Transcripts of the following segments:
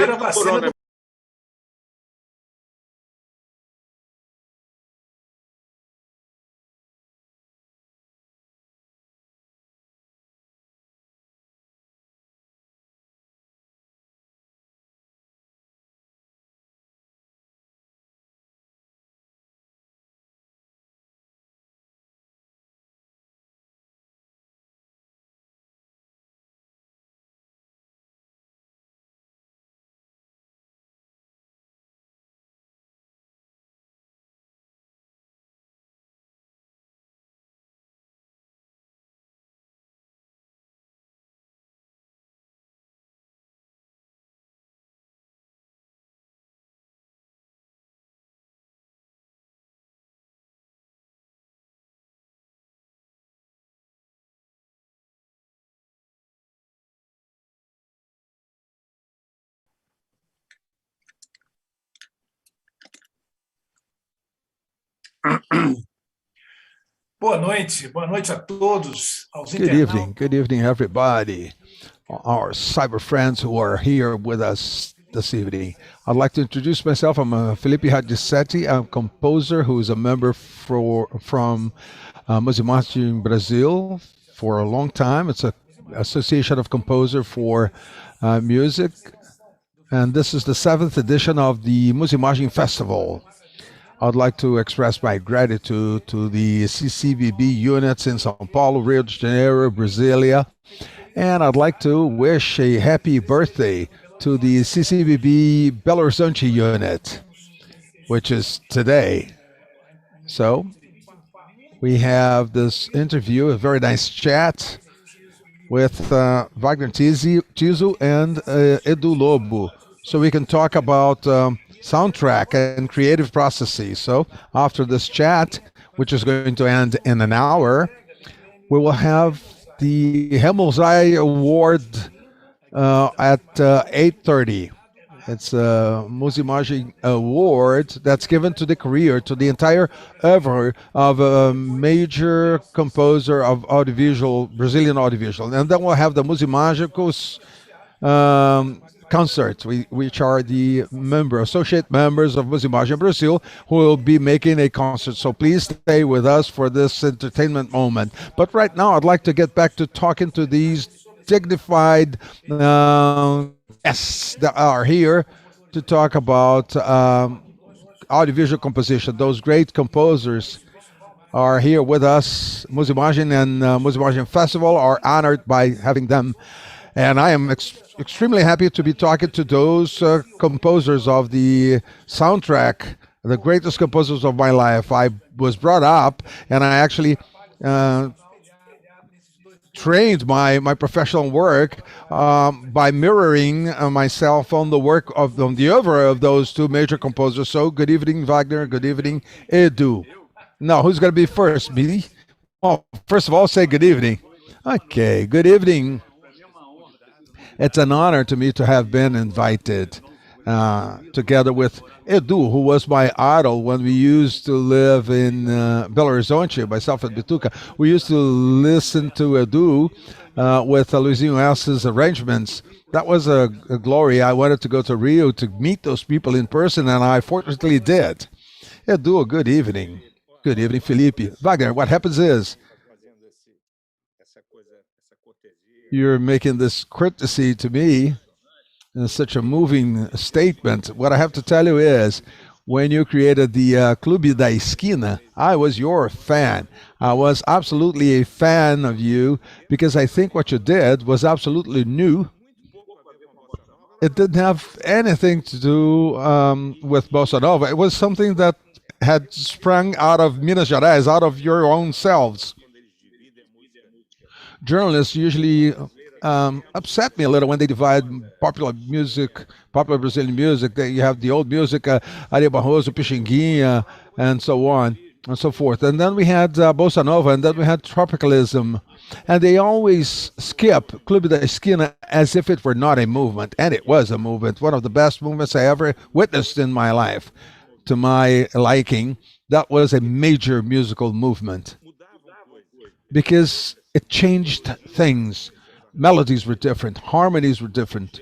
primeira vacina do boa noite a todos, aos internautas. Good evening, everybody. Our cyber friends who are here with us this evening. I'd like to introduce myself. I'm Felipe Radicetti. I'm a composer who is a member from Mesa in Brazil for a long time. It's an association of composer for music. And this is the 7th edition of the Musimagem Festival. I'd like to express my gratitude to the CCBB units in São Paulo, Rio de Janeiro, Brasilia, and I'd like to wish a happy birthday to the CCBB Belo Horizonte unit, which is today. So we have this interview, a very nice chat with Wagner Tiso and Edu Lobo, so we can talk about soundtrack and creative processes. So after this chat, which is going to end in an hour, we will have the Hemelsai Award at 8:30. It's a Musimagem Award that's given to the career, to the entire oeuvre of a major composer of audiovisual, Brazilian audiovisual. And then we'll have the Musimagicos concerts, which are the associate members of Musimagem Brazil, who will be making a concert. So please stay with us for this entertainment moment. But right now, I'd like to get back to talking to these dignified guests that are here to talk about audiovisual composition. Those great composers are here with us. Musimagem and Musimagem Festival are honored by having them. And I am extremely happy to be talking to those composers of the soundtrack, the greatest composers of my life. I was brought up, and I actually trained my professional work by mirroring myself on the work on the oeuvre of those two major composers. So good evening, Wagner. Good evening, Edu. Now, who's going to be first? Me? Well, first of all, say good evening. Okay, good evening. It's an honor to me to have been invited together with Edu, who was my idol when we used to live in Belo Horizonte, myself and Bituca. We used to listen to Edu with Luizinho Elsa's arrangements. That was a glory. I wanted to go to Rio to meet those people in person, and I fortunately did. Edu, good evening. Good evening, Felipe. Wagner, what happens is, you're making this courtesy to me in such a moving statement. What I have to tell you is, when you created the Clube da Esquina, I was your fan. I was absolutely a fan of you because I think what you did was absolutely new. It didn't have anything to do with Bossa Nova. It was something that had sprung out of Minas Gerais, out of your own selves. Journalists usually upset me a little when they divide popular music, popular Brazilian music. You have the old music, Ari Barroso, Pixinguinha, and so on and so forth. And then we had Bossa Nova, and then we had Tropicalism. And they always skip Clube da Esquina as if it were not a movement. And it was a movement, one of the best movements I ever witnessed in my life. To my liking, that was a major musical movement because it changed things. Melodies were different, harmonies were different.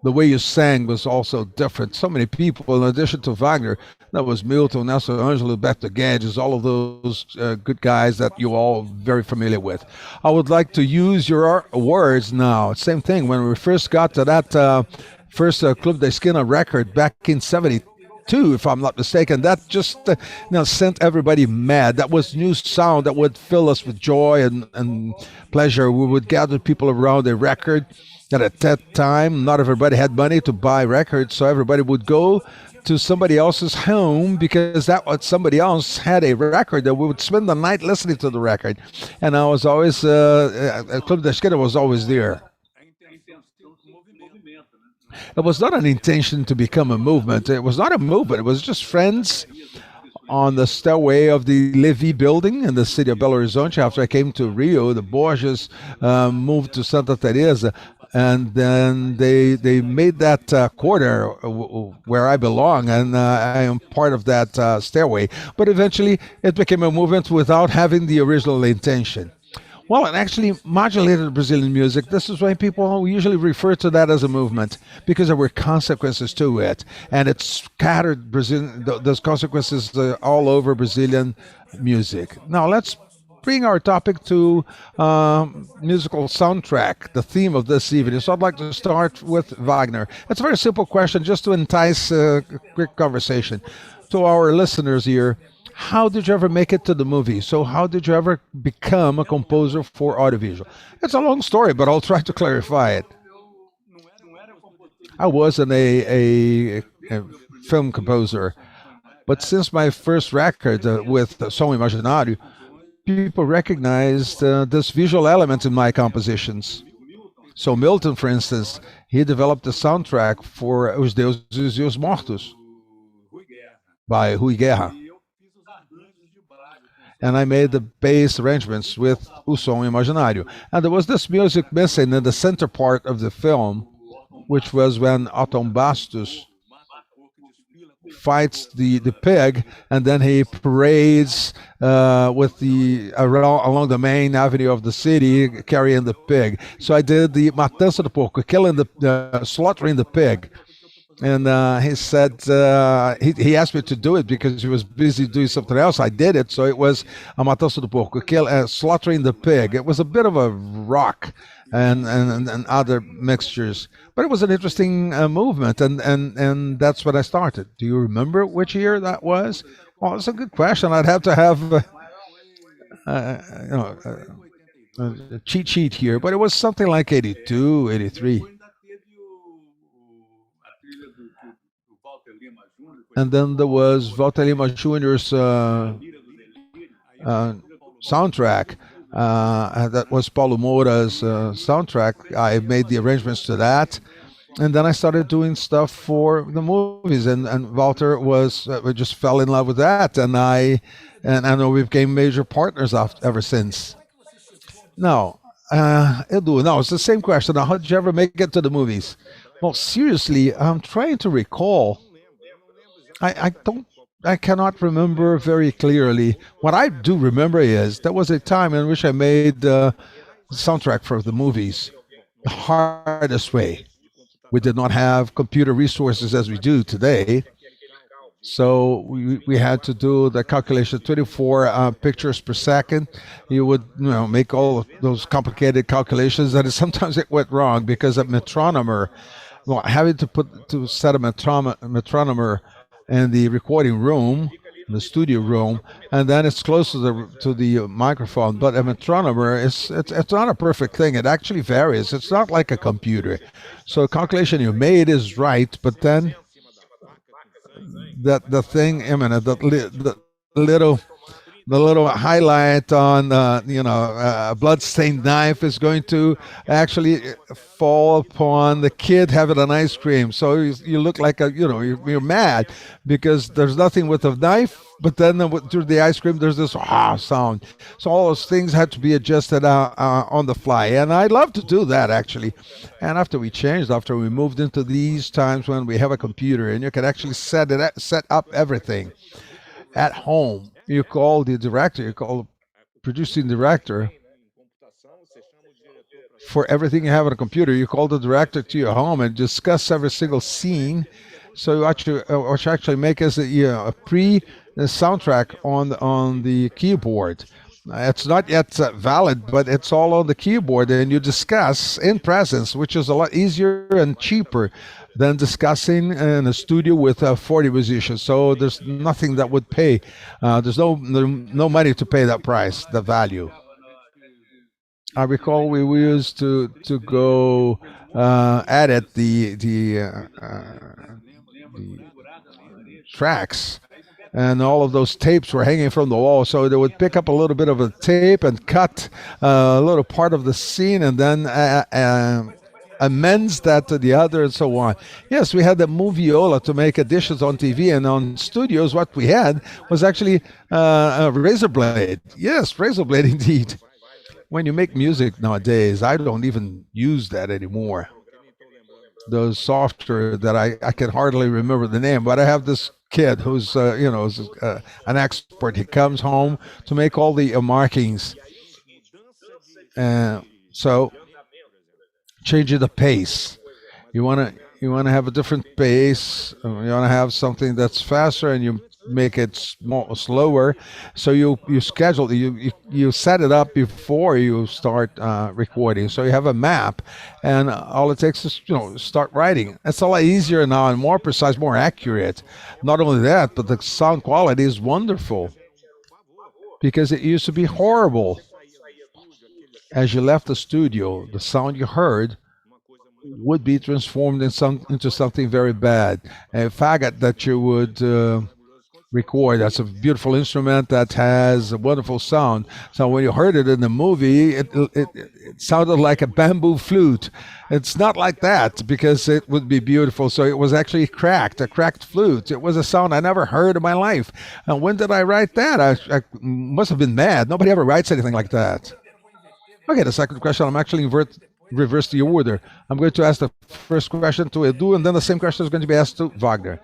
The way you sang was also different. So many people, in addition to Wagner, that was Milton, Nelson Angelo, Beto Guedes, all of those good guys that you all very familiar with. I would like to use your words now. Same thing. When we first got to that first Club de Esquina record back in '72, if I'm not mistaken, that just sent everybody mad. That was new sound that would fill us with joy and pleasure. We would gather people around a record. And at that time, not everybody had money to buy records, so everybody would go to somebody else's home because that was somebody else had a record that we would spend the night listening to the record. And I was always, Club da Esquina was always there. It was not an intention to become a movement. It was not a movement. It was just friends on the stairway of the Levi building in the city of Belo Horizonte. After I came to Rio, the Borges moved to Santa Teresa, and then they made that quarter where I belong, and I am part of that stairway. But eventually, it became a movement without having the original intention. Well, it actually modulated Brazilian music. This is why people usually refer to that as a movement, because there were consequences to it, and it scattered those consequences all over Brazilian music. Now let's bring our topic to musical soundtrack, the theme of this evening. So I'd like to start with Wagner. It's a very simple question, just to entice a quick conversation to our listeners here. How did you ever make it to the movie? So how did you ever become a composer for audiovisual? It's a long story, but I'll try to clarify it. I wasn't a film composer, but since my first record with Som Imaginário, people recognized this visual element in my compositions. So Milton, for instance, he developed the soundtrack for Os Deuses e os Mortos by Rui Guerra. And I made the bass arrangements with O Som Imaginário. And there was this music missing in the center part of the film, which was when Otton Bastos fights the pig, and then he parades with the around along the main avenue of the city carrying the pig. So I did the Matança do Porco, killing slaughtering the pig. And he said he asked me to do it because he was busy doing something else. I did it, so it was a Matança do Porco, slaughtering the pig. It was a bit of a rock and other mixtures, but it was an interesting movement, and that's when I started. Do you remember which year that was? Well, it's a good question. I'd have to have a cheat sheet here, but it was something like 82, 83. And then there was Walter Lima Jr.'s soundtrack. That was Paulo Moura's soundtrack. I made the arrangements to that. And then I started doing stuff for the movies. And Walter we just fell in love with that. And I know we became major partners ever since. Now, Edu, no, it's the same question. Now, how did you ever make it to the movies? Well, seriously, I'm trying to recall. I cannot remember very clearly. What I do remember is there was a time in which I made the soundtrack for the movies the hardest way. We did not have computer resources as we do today. So we had to do the calculation, 24 pictures per second. You would make all of those complicated calculations, and sometimes it went wrong because a metronomer, well, having to set a metronomer in the recording room, the studio room, and then it's close to the microphone. But a metronomer it's not a perfect thing. It actually varies. It's not like a computer. So the calculation you made is right, but then that the thing, the little the little highlight on a bloodstained knife is going to actually fall upon the kid having an ice cream. So you look like you're mad because there's nothing with a knife, but then through the ice cream there's this sound. So all those things had to be adjusted on the fly, and I love to do that actually. And after we moved into these times when we have a computer and you can actually set up everything at home. You call the producing director for everything you have on a computer. You call the director to your home and discuss every single scene. So what you actually make is a pre soundtrack on the keyboard. It's not yet valid, but it's all on the keyboard, and you discuss in presence, which is a lot easier and cheaper than discussing in a studio with 40 musicians. So there's nothing that would pay. There's no money to pay that price, the value. I recall we used to go edit the tracks, and all of those tapes were hanging from the wall. So they would pick up a little bit of a tape and cut a little part of the scene, and then amends that to the other, and so on. Yes, we had the moviola to make additions on TV, and on studios, what we had was actually a razor blade. Yes, razor blade indeed. When you make music nowadays, I don't even use that anymore. Those software that I can hardly remember the name, but I have this kid who's an expert. He comes home to make all the markings, so changing the pace. You want to have a different pace. You want to have something that's faster, and you make it slower. So you schedule you set it up before you start recording. So you have a map, and all it takes is start writing. It's a lot easier now and more precise, more accurate. Not only that, but the sound quality is wonderful, because it used to be horrible. As you left the studio, the sound you heard would be transformed into something very bad. A faggot that you would record. That's a beautiful instrument that has a wonderful sound. So when you heard it in the movie, it sounded like a bamboo flute. It's not like that, because it would be beautiful. So it was actually a cracked flute. It was a sound I never heard in my life. And when did I write that? I must have been mad. Nobody ever writes anything like that. Okay, the second question, I'm actually reverse the order. I'm going to ask the first question to Edu, and then the same question is going to be asked to Wagner.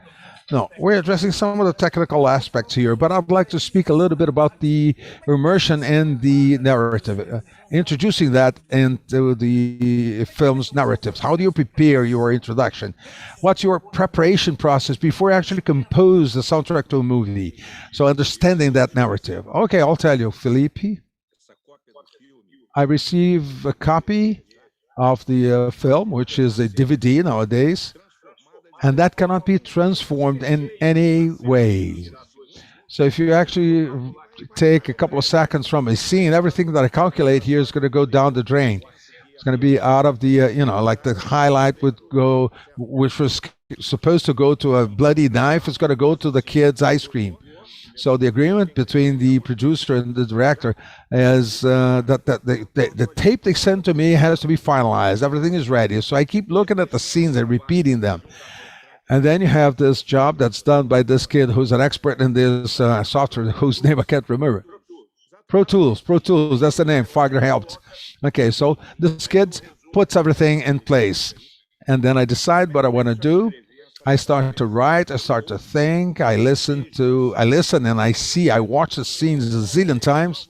No, we're addressing some of the technical aspects here, but I'd like to speak a little bit about the immersion in the narrative, introducing that into the film's narratives. How do you prepare your introduction? What's your preparation process before you actually compose the soundtrack to a movie? So understanding that narrative. Okay, I'll tell you, Felipe. I receive a copy of the film, which is a DVD nowadays, and that cannot be transformed in any way. So if you actually take a couple of seconds from a scene, everything that I calculate here is going to go down the drain. It's going to be out of the, like the highlight would go, which was supposed to go to a bloody knife, it's going to go to the kid's ice cream. So the agreement between the producer and the director is that the tape they send to me has to be finalized. Everything is ready. So I keep looking at the scenes and repeating them. And then you have this job that's done by this kid who's an expert in this software, whose name I can't remember. Pro Tools, that's the name. Fagner helped. Okay, so this kid puts everything in place. And then I decide what I want to do. I start to write, I start to think, I listen and I watch the scenes a zillion times.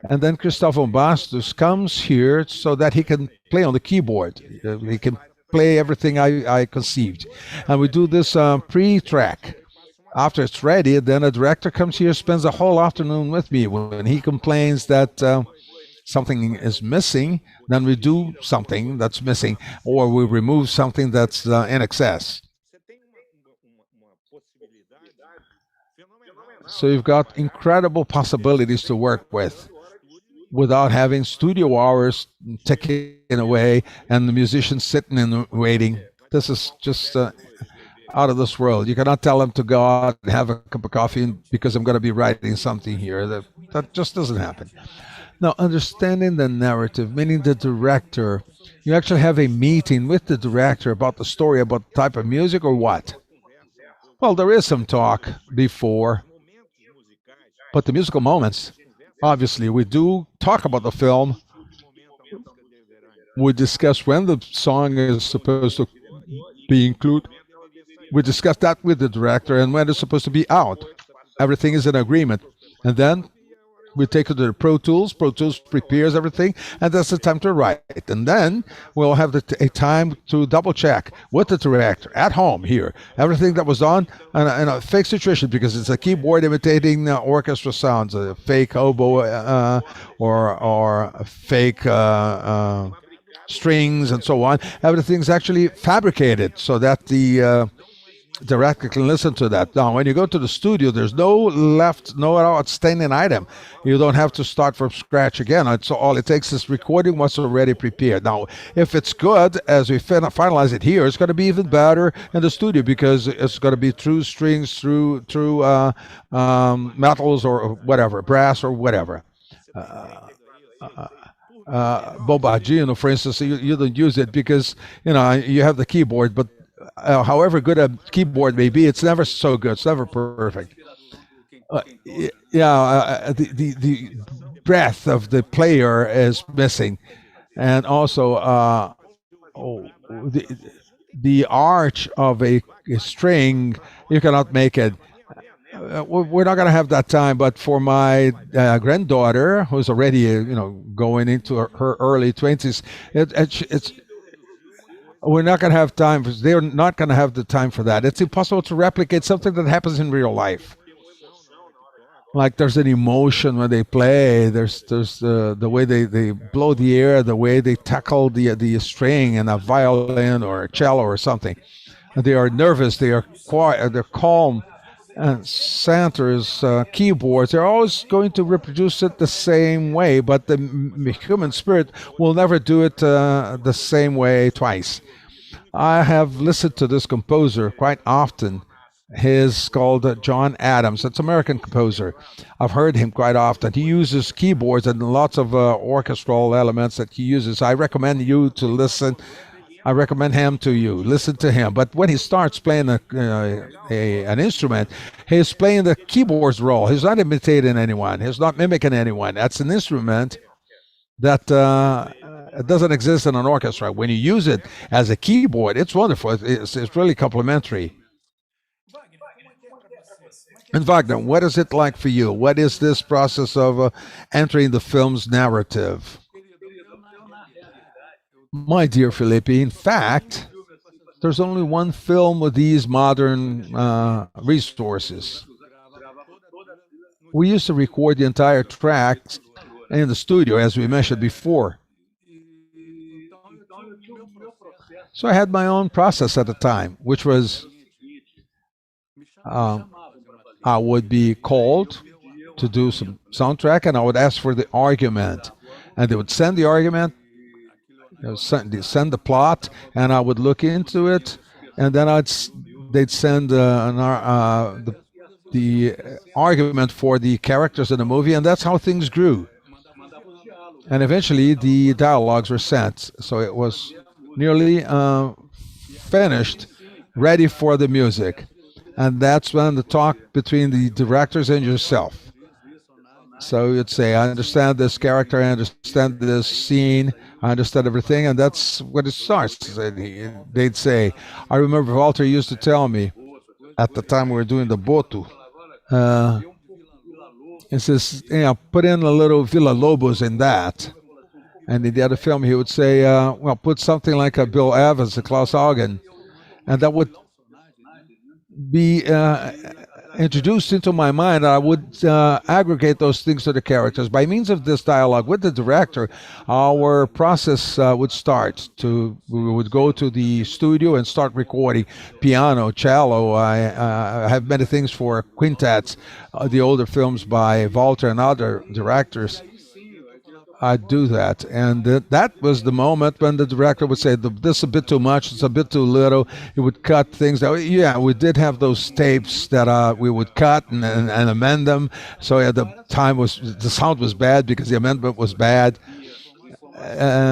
And then Cristóvão Bastos comes here so that he can play on the keyboard. He can play everything I conceived. And we do this pre-track. After it's ready, then a director comes here, spends a whole afternoon with me. When he complains that something is missing, then we do something that's missing, or we remove something that's in excess. So you've got incredible possibilities to work with without having studio hours taken away and the musicians sitting and waiting. This is just out of this world. You cannot tell them to go out and have a cup of coffee because I'm going to be writing something here. That just doesn't happen. Now, understanding the narrative, meaning the director, you actually have a meeting with the director about the story, about the type of music, or what? Well, there is some talk before, but the musical moments, obviously, we do talk about the film. We discuss when the song is supposed to be included. We discuss that with the director and when it's supposed to be out. Everything is in agreement. And then we take it to the Pro Tools. Pro Tools prepares everything, and that's the time to write. And then we'll have a time to double check with the director at home here everything that was done in a fake situation, because it's a keyboard imitating orchestra sounds, a fake oboe or a fake strings and so on. Everything's actually fabricated so that the director can listen to that. Now, when you go to the studio, there's no outstanding item. You don't have to start from scratch again. So all it takes is recording what's already prepared. Now, if it's good, as we finalize it here, it's going to be even better in the studio, because it's going to be through strings, through metals or whatever, brass or whatever. Bombardino, for instance, you don't use it because you have the keyboard, but however good a keyboard may be, it's never so good. It's never perfect. The breath of the player is missing, and also the arch of a string, you cannot make it. We're not going to have that time, but for my granddaughter, who's already going into her early 20s, it's we're not going to have time. They're not going to have the time for that. It's impossible to replicate something that happens in real life. Like there's an emotion when they play. There's the way they blow the air, the way they tackle the string in a violin or a cello or something. They are nervous. They are quiet. They're calm. And centers, keyboards, they're always going to reproduce it the same way, but the human spirit will never do it the same way twice. I have listened to this composer quite often. He's called John Adams. It's an American composer. I've heard him quite often. He uses keyboards and lots of orchestral elements that he uses. I recommend you to listen. I recommend him to you. Listen to him. But when he starts playing an instrument, he's playing the keyboard's role. He's not imitating anyone. He's not mimicking anyone. That's an instrument that doesn't exist in an orchestra. When you use it as a keyboard, it's wonderful. It's really complementary. And Wagner, what is it like for you? What is this process of entering the film's narrative? My dear Felipe, in fact, there's only one film with these modern resources. We used to record the entire track in the studio, as we mentioned before. So I had my own process at the time, which was I would be called to do some soundtrack, and I would ask for the argument, and they would send the argument. Send the plot, and I would look into it, and then they'd send the argument for the characters in the movie, and that's how things grew. And eventually, the dialogues were sent, so it was nearly finished, ready for the music, and that's when the talk between the directors and yourself. So you'd say, I understand this character, I understand this scene, I understand everything, and that's when it starts. And they'd say, I remember Walter used to tell me, at the time we were doing the Boto, he says, put in a little Villa Lobos in that. And in the other film, he would say, put something like a Bill Evans, a Klaus Augen, and that would be introduced into my mind. I would aggregate those things to the characters. By means of this dialogue with the director, our process would start. We would go to the studio and start recording piano, cello. I have many things for quintets, the older films by Walter and other directors. I'd do that. And that was the moment when the director would say, this is a bit too much, it's a bit too little. He would cut things. We did have those tapes that we would cut and amend them. So at the time, the sound was bad because the amendment was bad.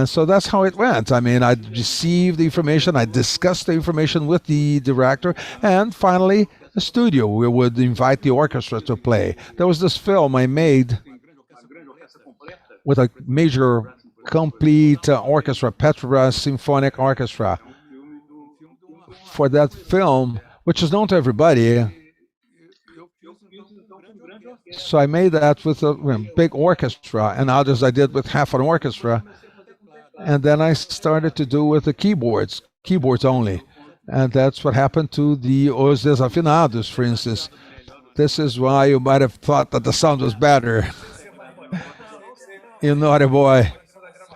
So that's how it went. I mean, I'd receive the information, I'd discuss the information with the director, and finally, the studio. We would invite the orchestra to play. There was this film I made with a major, complete orchestra, Petrobras Symphonic Orchestra. For that film, which is known to everybody, So I made that with a big orchestra, and others I did with half an orchestra. And then I started to do with the keyboards only. And that's what happened to the Os Desafinados, for instance. This is why you might have thought that the sound was better. You naughty boy.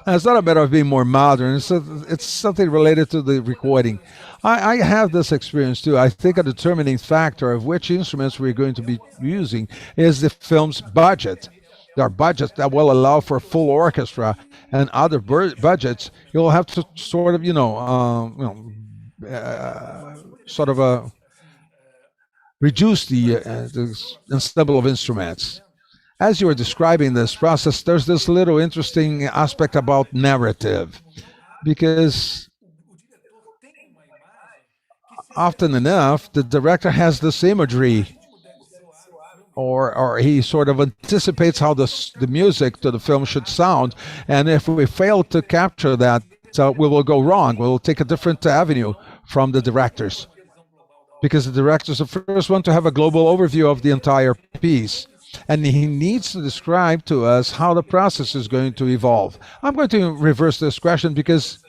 And it's not a matter of being more modern. It's something related to the recording. I have this experience too. I think a determining factor of which instruments we're going to be using is the film's budget. There are budgets that will allow for full orchestra, and other budgets you'll have to sort of, sort of reduce the ensemble of instruments. As you were describing this process, there's this little interesting aspect about narrative, because often enough, the director has this imagery, or he sort of anticipates how the music to the film should sound. And if we fail to capture that, we will go wrong. We will take a different avenue from the directors, because the director is the first one to have a global overview of the entire piece. And he needs to describe to us how the process is going to evolve. I'm going to reverse this question, because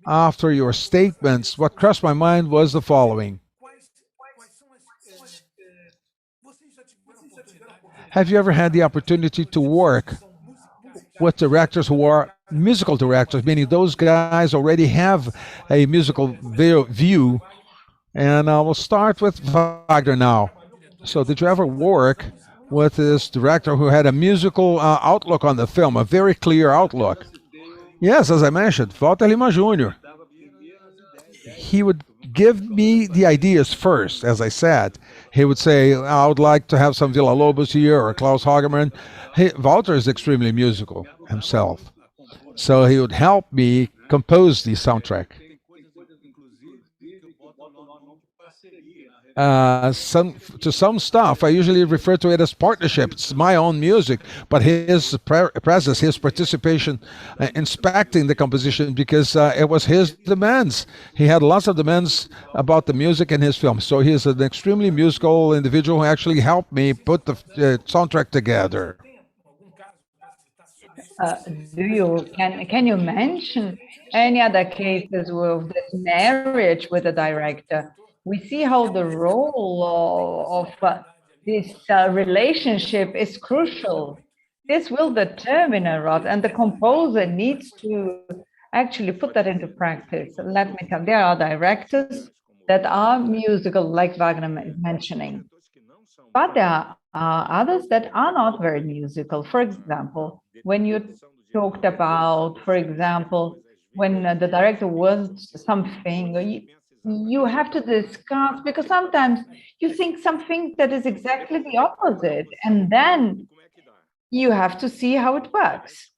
after your statements, what crossed my mind was the following. Have you ever had the opportunity to work with directors who are musical directors, meaning those guys already have a musical view? And I will start with Wagner now. So, did you ever work with this director who had a musical outlook on the film, a very clear outlook? Yes, as I mentioned, Walter Lima Jr. He would give me the ideas first, as I said. He would say, I would like to have some Villa-Lobos here, or Klaus Hagemann. Walter is extremely musical himself. So he would help me compose the soundtrack. Some stuff, I usually refer to it as partnership. It's my own music, but his presence, his participation, inspecting the composition, because it was his demands. He had lots of demands about the music in his film. So he is an extremely musical individual who actually helped me put the soundtrack together. Can you mention any other cases with this marriage with the director? We see how the role of this relationship is crucial. This will determine a lot, and the composer needs to actually put that into practice. Let me tell you, there are directors that are musical, like Wagner is mentioning, but there are others that are not very musical. For example, when you talked about, for example, when the director wants something, you have to discuss, because sometimes you think something that is exactly the opposite, and then you have to see how it works.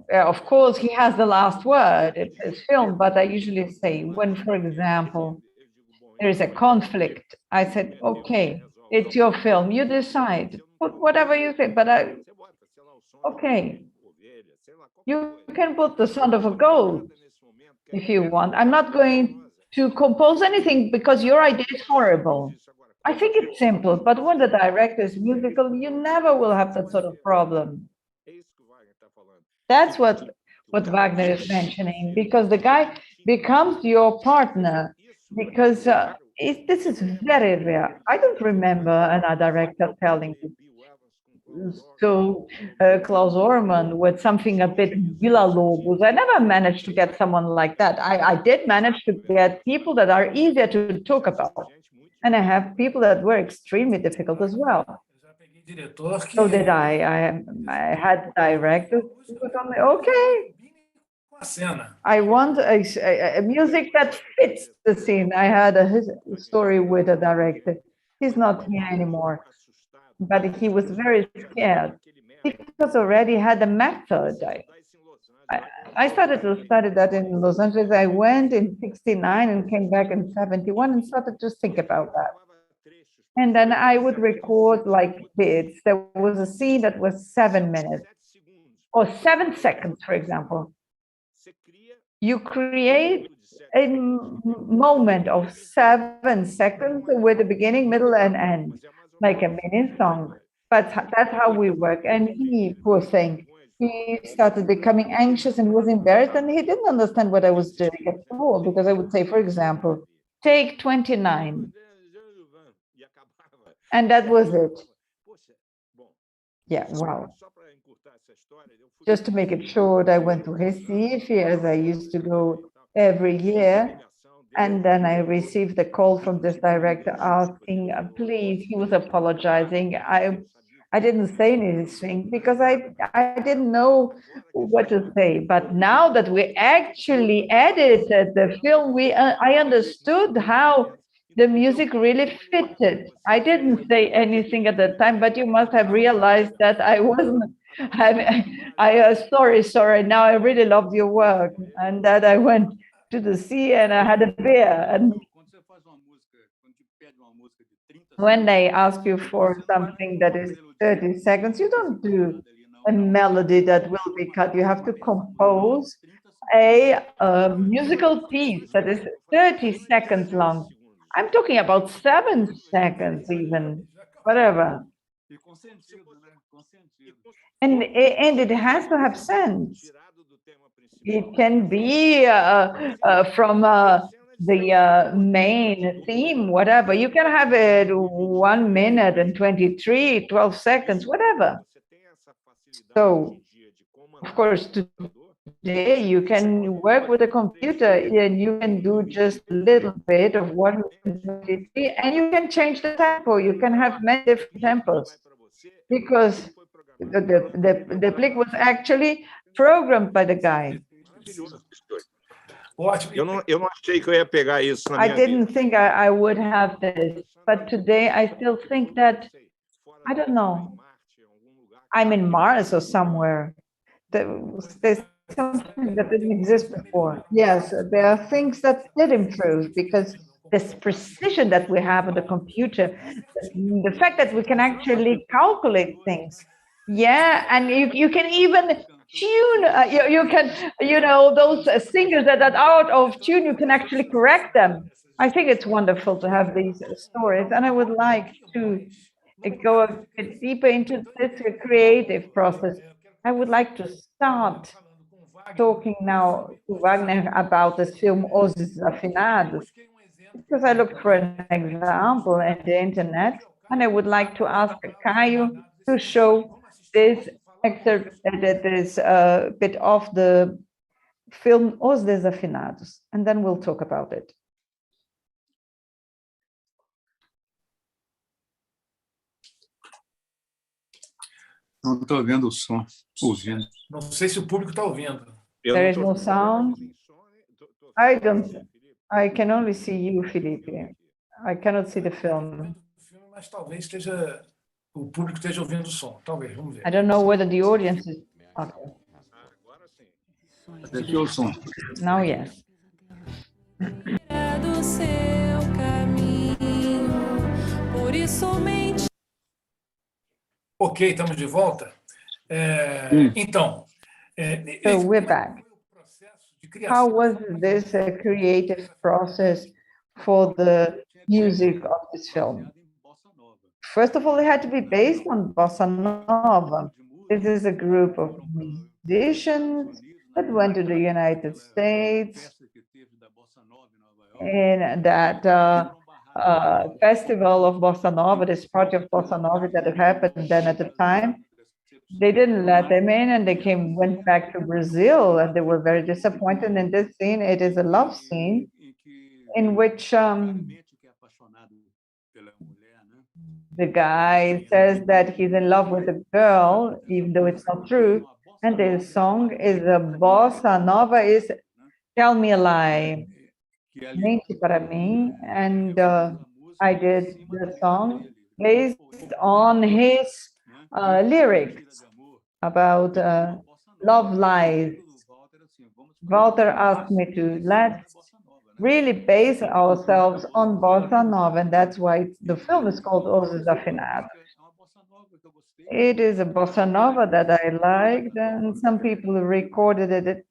Of course, he has the last word, it's his film, but I usually say, when, for example, there is a conflict, I said, okay, it's your film, you decide, put whatever you say, but okay, you can put the sound of a goat if you want. I'm not going to compose anything because your idea is horrible. I think it's simple, but when the director is musical, you never will have that sort of problem. That's what Wagner is mentioning, because the guy becomes your partner, because this is very rare. I don't remember a director telling me. So Klaus Orman with something a bit Villa-Lobos. I never managed to get someone like that. I did manage to get people that are easier to talk about. And I have people that were extremely difficult as well. So did I had directors who told me, okay, I want a music that fits the scene. I had a story with a director. He's not here anymore, but he was very scared because already had a method. I started to study that in Los Angeles. I went in 69 and came back in 71 and started to think about that. And then I would record like bits. There was a scene that was 7 minutes or 7 seconds, for example. You create a moment of 7 seconds with the beginning, middle, and end, like a mini song. But that's how we work. And he, poor thing, he started becoming anxious and was embarrassed, and he didn't understand what I was doing at all, because I would say, for example, take 29, and that was it. Yeah, wow. Just to make it short, I went to Recife, as I used to go every year. And then I received a call from this director asking, please, he was apologizing. I didn't say anything because I didn't know what to say. But now that we actually edited the film, I understood how the music really fitted. I didn't say anything at the time, but you must have realized that I wasn't. Sorry. Now I really loved your work, and that I went to the sea and I had a beer. And when they ask you for something that is 30 seconds, you don't do a melody that will be cut. You have to compose a musical piece that is 30 seconds long. I'm talking about 7 seconds even, whatever. And it has to have sense. It can be from the main theme, whatever. You can have it 1 minute and 23, 12 seconds, whatever. So, of course, today you can work with a computer and you can do just a little bit of 123 and you can change the tempo. You can have many different tempos because the click was actually programmed by the guy. Eu não achei que eu ia pegar isso na minha I didn't think I would have this, but today I still think that, I don't know, I'm in Mars or somewhere. There's something that didn't exist before. Yes, there are things that did improve because this precision that we have on the computer, the fact that we can actually calculate things. Yeah, and you can even tune, you can, those singers that are out of tune, you can actually correct them. I think it's wonderful to have these stories, and I would like to go a bit deeper into this creative process. I would like to start talking now to Wagner about this film Os Desafinados, because I looked for an example on the internet, and I would like to ask Caio to show this excerpt, this bit of the film Os Desafinados, and then we'll talk about it. Não estou vendo o som, ouvindo. Não sei se o público está ouvindo. There is no sound. I can only see you, Felipe. I cannot see the film. Mas talvez o público esteja ouvindo o som. Talvez, vamos ver. I don't know whether the audience is. Okay. Aqui é o som. Now, yes. Do seu caminho, por isso somente. Ok, estamos de volta. Então, So we're back. How was this creative process for the music of this film? First of all, it had to be based on bossa nova. This is a group of musicians that went to the United States in that festival of bossa nova, this party of bossa nova that happened then at the time. They didn't let them in, and they went back to Brazil, and they were very disappointed. In this scene, it is a love scene in which the guy says that he's in love with a girl, even though it's not true. And the song is a bossa nova, is Tell Me a Lie, Mente para mim. And I did the song based on his lyrics about love lies. Walter asked me to let's really base ourselves on bossa nova, and that's why the film is called Os Desafinados. It is a bossa nova that I liked, and some people recorded it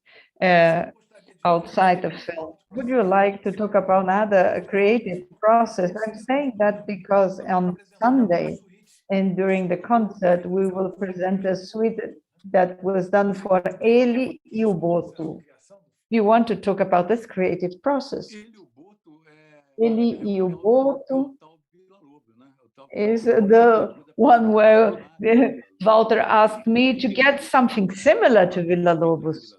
outside the film. Would you like to talk about another creative process? I'm saying that because on Sunday and during the concert, we will present a suite that was done for Ele e o Boto. You want to talk about this creative process? Ele e o Boto is the one where Walter asked me to get something similar to Villa Lobos.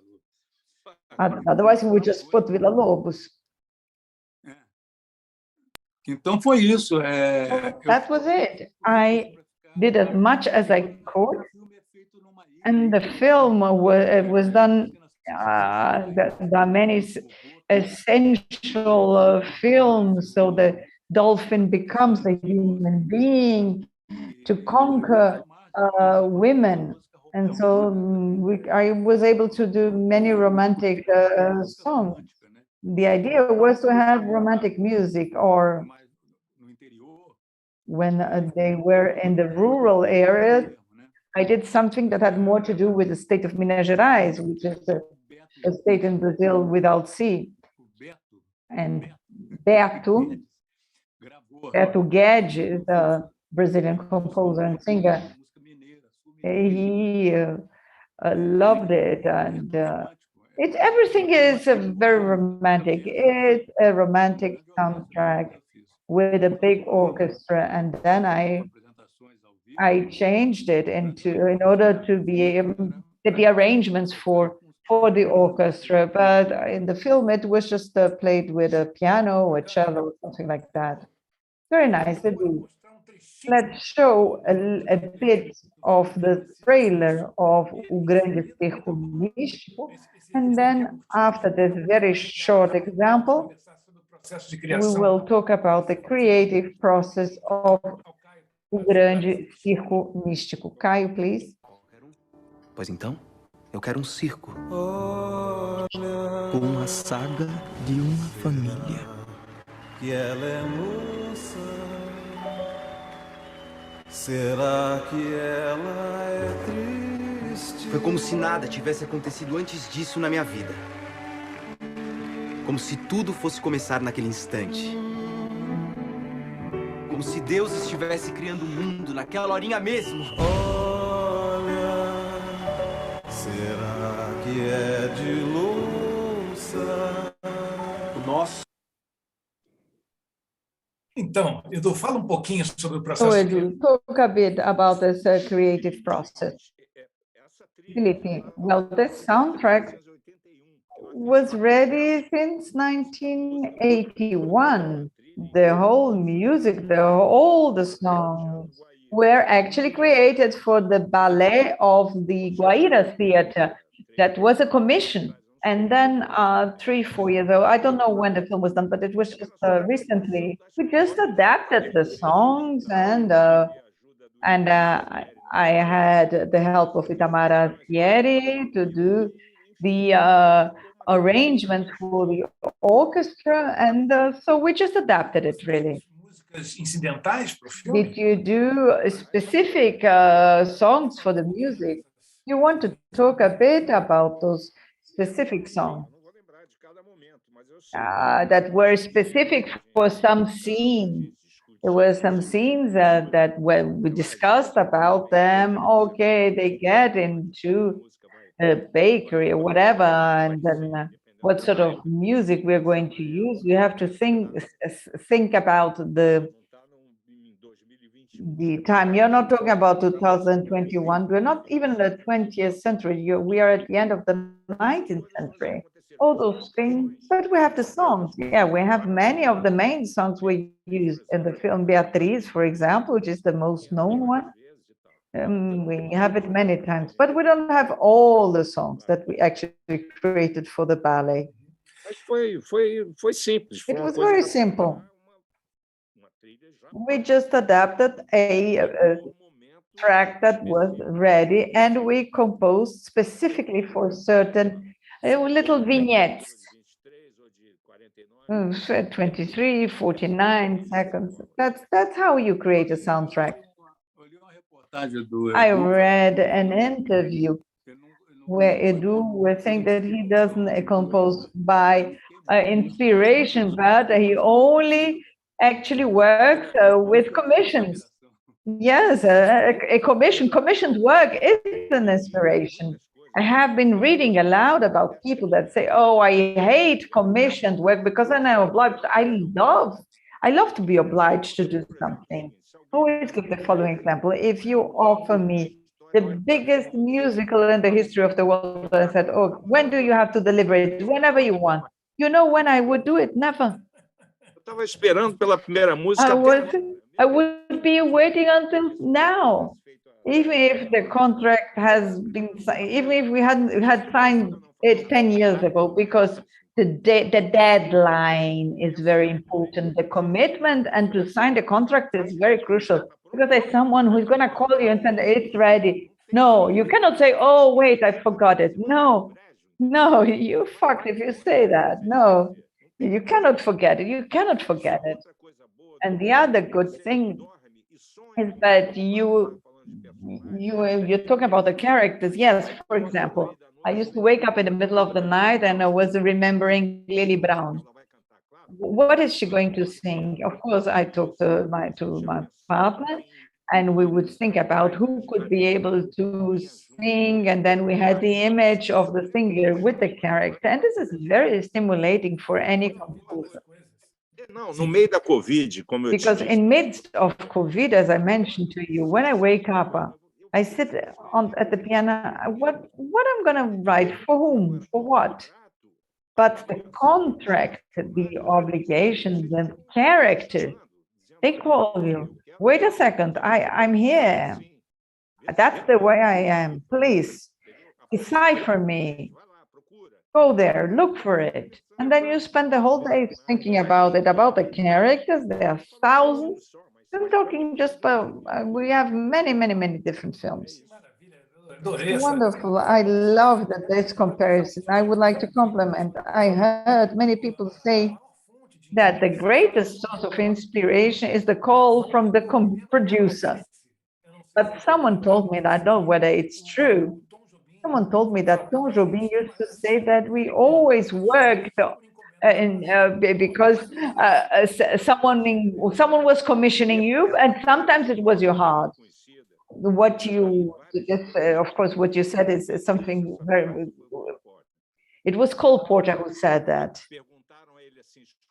Otherwise, we would just put Villa Lobos. Então foi isso. That was it. I did as much as I could, and the film was done. There are many essential films, so the dolphin becomes a human being to conquer women. And so I was able to do many romantic songs. The idea was to have romantic music, or when they were in the rural areas, I did something that had more to do with the state of Minas Gerais, which is a state in Brazil without sea. And Beto Guedes, a Brazilian composer and singer, he loved it, and everything is very romantic. It's a romantic soundtrack with a big orchestra, and then I changed it in order to be able to get the arrangements for the orchestra. But in the film, it was just played with a piano, a cello, something like that. Very nice to do. Let's show a bit of the trailer of O Grande Circo Místico, and then after this very short example, we will talk about the creative process of O Grande Circo Místico. Caio, please. Pois então, eu quero circo com a saga de uma família. Que ela é moça, será que ela é triste? Foi como se nada tivesse acontecido antes disso na minha vida. Como se tudo fosse começar naquele instante. Como se Deus estivesse criando o mundo naquela horinha mesmo. Olha, será que é de louça? O nosso. Então, Edu, fala um pouquinho sobre o So, processo. Edu, talk a bit about this creative process. Felipe, well, this soundtrack was ready since 1981. The whole music, all the songs were actually created for the ballet of the Guaira Theater. That was a commission. And then 3-4 years ago, I don't know when the film was done, but it was just recently, we just adapted the songs, and I had the help of Itamara Thierry to do the arrangement for the orchestra, and so we just adapted it, really. Músicas incidentais para o filme? Did you do specific songs for the music? You want to talk a bit about those specific songs that were specific for some scenes? There were some scenes that when we discussed about them, okay, they get into a bakery or whatever, and then what sort of music we're going to use. You have to think about the time. You're not talking about 2021. We're not even in the 20th century. We are at the end of the 19th century. All those things, but we have the songs. Yeah, we have many of the main songs we used in the film. Beatriz, for example, which is the most known one. We have it many times, but we don't have all the songs that we actually created for the ballet. Foi simples. It was very simple. We just adapted a track that was ready, and we composed specifically for certain little vignettes. 23, 49 seconds. That's how you create a soundtrack. I read an interview where Edu was saying that he doesn't compose by inspiration, but he only actually works with commissions. Yes, commissioned work is an inspiration. I have been reading aloud about people that say, "Oh, I hate commissioned work because I'm obliged." I love to be obliged to do something. I always give the following example: if you offer me the biggest musical in the history of the world, and I said, "Oh, when do you have to deliver it? Whenever you want." You know when I would do it? Never. Eu estava esperando pela primeira I música. would be waiting until now. Even if the contract has been, even if we had signed it 10 years ago, because the deadline is very important. The commitment and to sign the contract is very crucial, because there's someone who's going to call you and say it's ready. No, you cannot say, "Oh, wait, I forgot it." No, you fucked if you say that. No, you cannot forget it. You cannot forget it. And the other good thing is that you're talking about the characters. Yes, for example, I used to wake up in the middle of the night and I was remembering Lily Brown. What is she going to sing? Of course, I talked to my partner, and we would think about who could be able to sing, and then we had the image of the singer with the character, and this is very stimulating for any composer. Não, no meio da Covid, como eu Because in midst of COVID, as I mentioned to you, when I wake up, I sit at the piano. What I'm going to write for whom, for what? But the contract, the obligation, the character, they call you. Wait a second, I'm here. That's the way I am. Please decipher me. Go there, look for it. And then you spend the whole day thinking about it, about the characters. There are thousands. I'm talking just about, we have many, many, many different films. Wonderful. I love this comparison. I would like to compliment. I heard many people say that the greatest source of inspiration is the call from the producer. But someone told me, and I don't know whether it's true, someone told me that Tom Jobim used to say that we always worked because someone was commissioning you, and sometimes it was your heart. What you, of course, what you said is something very. It was Cole Porter who said that.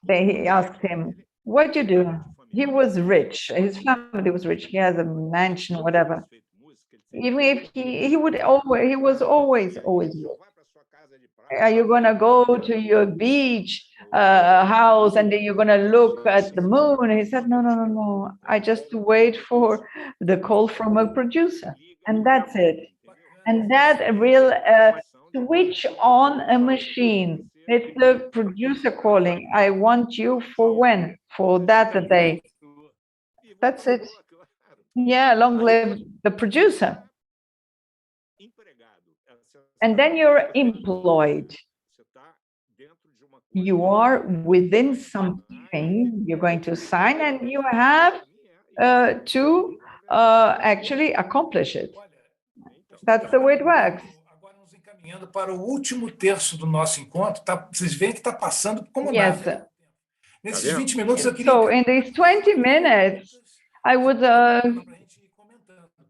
They asked him, "What do you do?" He was rich. His family was rich. He has a mansion, whatever. Even if he was always rich. Are you gonna go to your beach house and then you're gonna look at the moon? He said, no. I just wait for the call from a producer, and that's it. And that real switch on a machine. It's the producer calling. I want you for when? For that day. That's it. Yeah, long live the producer. And then you're employed. You are within something you're going to sign, and you have to actually accomplish it. That's the way it works. Caminhando para o último terço do nosso encontro, vocês veem que está passando como Yes. nada. Nesses 20 minutos eu queria. So in these 20 minutes, I would.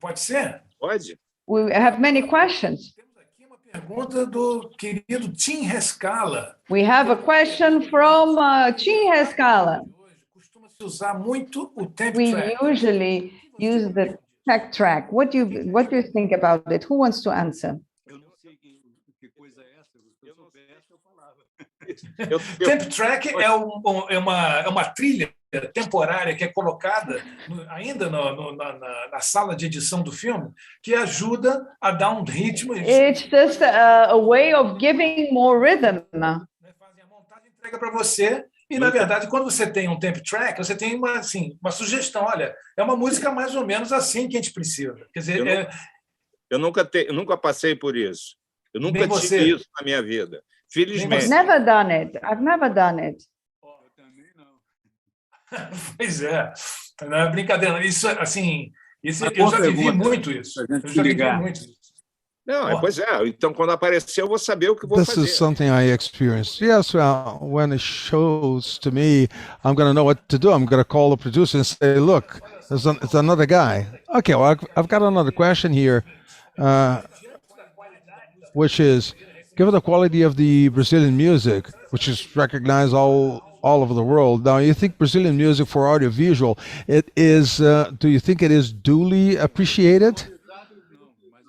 Pode ser? Pode. We have many questions. Temos aqui uma pergunta do querido Tim Rescala. We have a question from Tim Rescala. Costuma-se usar muito o temp We track. usually use the tech track. What do you think about it? Who wants to answer? Eu não sei que coisa é essa. Se eu soubesse, eu falava. Temp track é uma trilha temporária que é colocada ainda na sala de edição do filme, que ajuda a dar um ritmo. It's just a way of giving more rhythm. Fazem a montagem, entrega para você. E, na verdade, quando você tem um temp track, você tem uma sugestão. Olha, é uma música mais ou menos assim que a gente precisa. Quer dizer, eu nunca passei por isso. Eu nunca tive isso na minha vida. Felizmente. Never done it. I've never done it. Eu também não. Pois é. Não é brincadeira. Isso, assim, eu já vivi muito isso. Eu já vivi muito isso. Não, pois é. Então, quando aparecer, eu vou saber o que vou This fazer. is something I experienced. Yes, well, when it shows to me, I'm going to know what to do. I'm going to call the producer and say, look, it's another guy. Okay, well, I've got another question here, which is, given the quality of the Brazilian music, which is recognized all over the world, now you think Brazilian music for audiovisual, it is, do you think it is duly appreciated?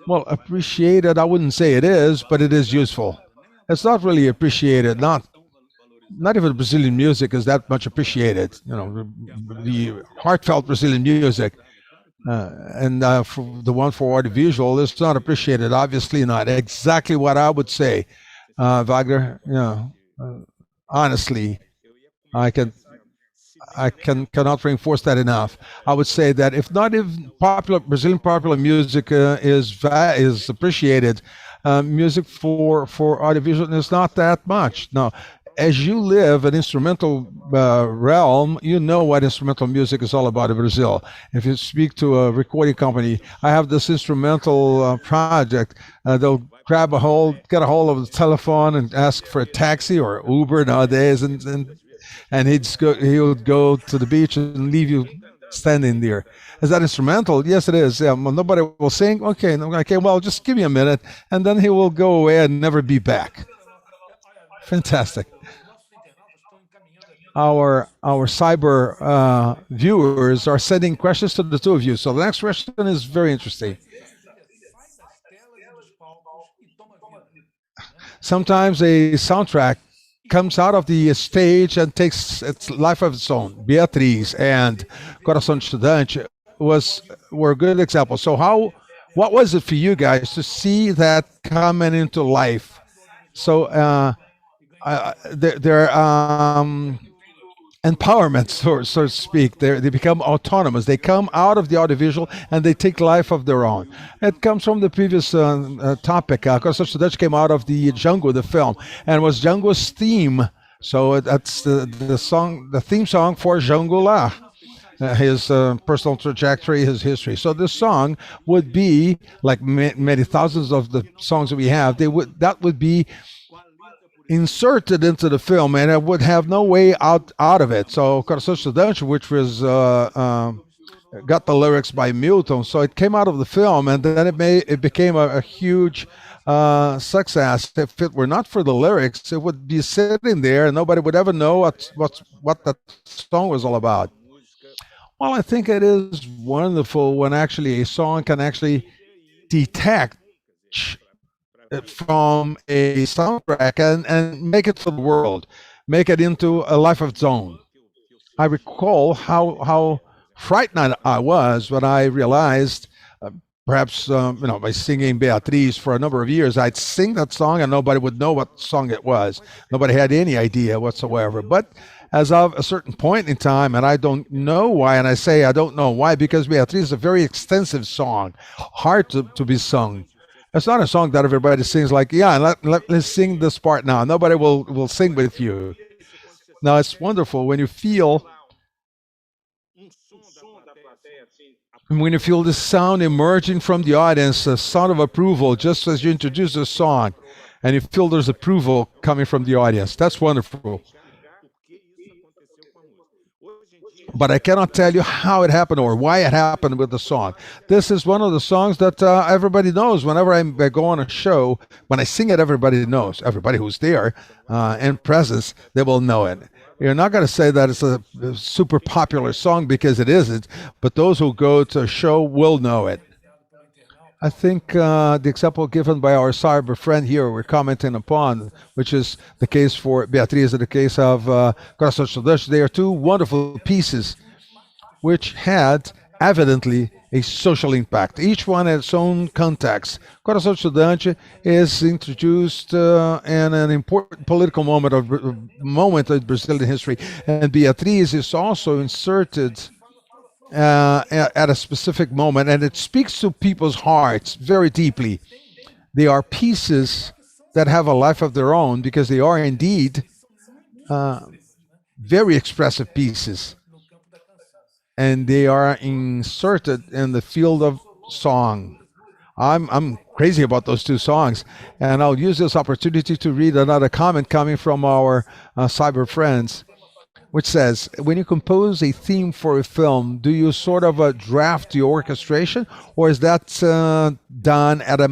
Well, appreciated, I wouldn't say it is, but it is useful. It's not really appreciated. Not even Brazilian music is that much appreciated. You know, the heartfelt Brazilian music, and for the one for audiovisual is not appreciated. Obviously, not exactly what I would say, Wagner. You know, honestly, I cannot reinforce that enough. I would say that if not even Brazilian popular music is appreciated, music for audiovisual is not that much. No, as you live an instrumental realm, you know what instrumental music is all about in Brazil. If you speak to a recording company, I have this instrumental project. They'll get a hold of the telephone and ask for a taxi or Uber nowadays, and he would go to the beach and leave you standing there. Is that instrumental? Yes, it is. Yeah, well, nobody will sing. Okay, well, just give me a minute, and then he will go away and never be back. Fantastic. Our cyber viewers are sending questions to the two of you. So the next question is very interesting. Sometimes a soundtrack comes out of the stage and takes its life of its own. Beatriz and Coração de Estudante were good examples. So what was it for you guys to see that coming into life? So their empowerment, so to speak, they become autonomous. They come out of the audiovisual and they take life of their own. It comes from the previous topic. Coração de Estudante came out of the Django, the film, and was Django's theme. So that's the theme song for Django Lá. His personal trajectory, his history. So this song would be like many thousands of the songs that we have. That would be inserted into the film, and it would have no way out of it. So Coração de Estudante, which was got the lyrics by Milton, so it came out of the film, and then it became a huge success. If it were not for the lyrics, it would be sitting there, and nobody would ever know what that song was all about. Well, I think it is wonderful when actually a song can actually detach from a soundtrack and make it for the world, make it into a life of its own. I recall how frightened I was when I realized, perhaps by singing Beatriz for a number of years, I'd sing that song and nobody would know what song it was. Nobody had any idea whatsoever. But as of a certain point in time, and I don't know why, and I say I don't know why, because Beatriz is a very extensive song, hard to be sung. It's not a song that everybody sings like, yeah, let's sing this part now. Nobody will sing with you. Now, it's wonderful when you feel this sound emerging from the audience, a sound of approval, just as you introduce a song, and you feel there's approval coming from the audience. That's wonderful. But I cannot tell you how it happened or why it happened with the song. This is one of the songs that everybody knows. Whenever I go on a show, when I sing it, everybody knows. Everybody who's there in presence, they will know it. You're not going to say that it's a super popular song because it isn't, but those who go to a show will know it. I think the example given by our cyber friend here we're commenting upon, which is the case for Beatriz and the case of Coração de Estudante, they are two wonderful pieces which had evidently a social impact. Each one had its own context. Coração de Estudante is introduced in an important political moment of Brazilian history, and Beatriz is also inserted at a specific moment, and it speaks to people's hearts very deeply. They are pieces that have a life of their own because they are indeed very expressive pieces, and they are inserted in the field of song. I'm crazy about those two songs. And I'll use this opportunity to read another comment coming from our cyber friends, which says, when you compose a theme for a film, do you sort of draft the orchestration, or is that done at a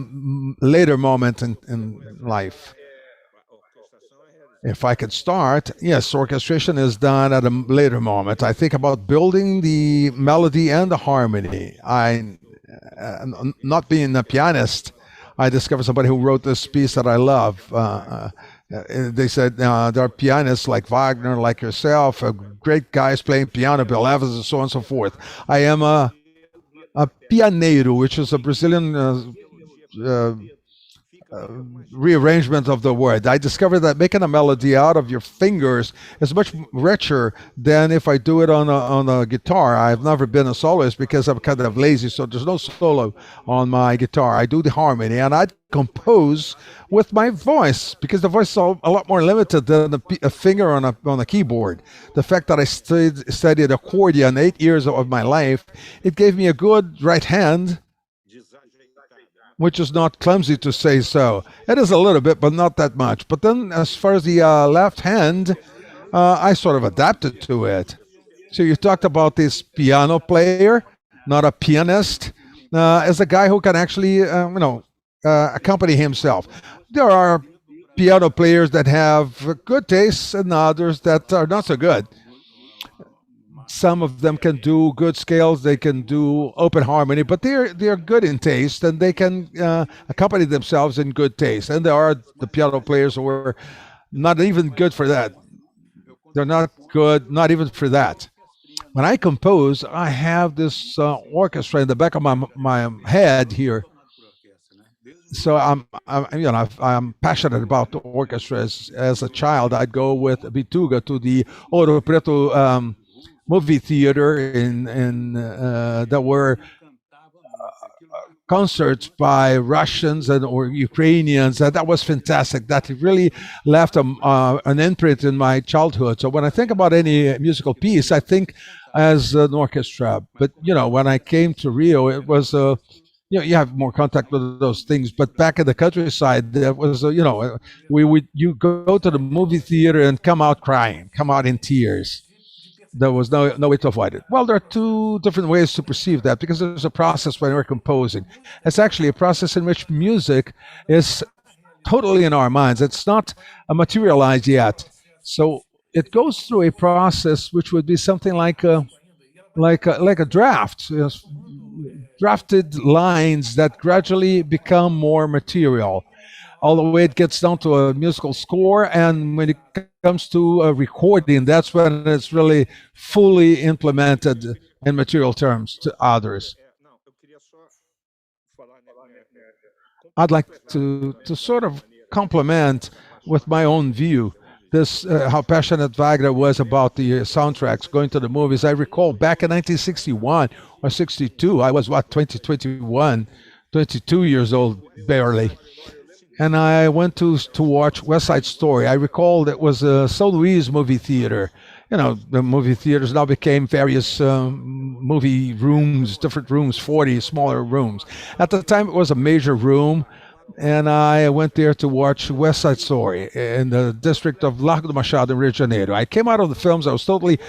later moment in life? If I could start, yes, orchestration is done at a later moment. I think about building the melody and the harmony. Not being a pianist, I discovered somebody who wrote this piece that I love. They said there are pianists like Wagner, like yourself, great guys playing piano, Bill Evans, and so on and so forth. I am a pianeiro, which is a Brazilian rearrangement of the word. I discovered that making a melody out of your fingers is much richer than if I do it on a guitar. I've never been a soloist because I'm kind of lazy, so there's no solo on my guitar. I do the harmony, and I compose with my voice because the voice is a lot more limited than a finger on a keyboard. The fact that I studied accordion 8 years of my life, it gave me a good right hand, which is not clumsy to say so. It is a little bit, but not that much. But then as far as the left hand, I sort of adapted to it. So you talked about this piano player, not a pianist, as a guy who can actually, accompany himself. There are piano players that have good tastes and others that are not so good. Some of them can do good scales, they can do open harmony, but they're good in taste, and they can accompany themselves in good taste. And there are the piano players who are not even good for that. They're not good, not even for that. When I compose, I have this orchestra in the back of my head here. So I'm passionate about the orchestra. As a child, I'd go with Bituga to the Ouro Preto movie theater that were concerts by Russians or Ukrainians. That was fantastic. That really left an imprint in my childhood. So when I think about any musical piece, I think as an orchestra. But when I came to Rio, it was you have more contact with those things. But back in the countryside, there was you go to the movie theater and come out crying, come out in tears. There was no way to avoid it. Well, there are two different ways to perceive that, because there's a process when we're composing. It's actually a process in which music is totally in our minds. It's not materialized yet. So it goes through a process which would be something like a draft, drafted lines that gradually become more material. All the way it gets down to a musical score, and when it comes to a recording, that's when it's really fully implemented in material terms to others. I'd like to sort of complement with my own view this how passionate Wagner was about the soundtracks, going to the movies. I recall back in 1961 or 62, I was 22 years old, barely. And I went to watch West Side Story. I recall it was a São Luís movie theater. The movie theaters now became various movie rooms, different rooms, 40 smaller rooms. At the time, it was a major room, and I went there to watch West Side Story in the district of Largo do Machado in Rio de Janeiro. I came out of the films, I was totally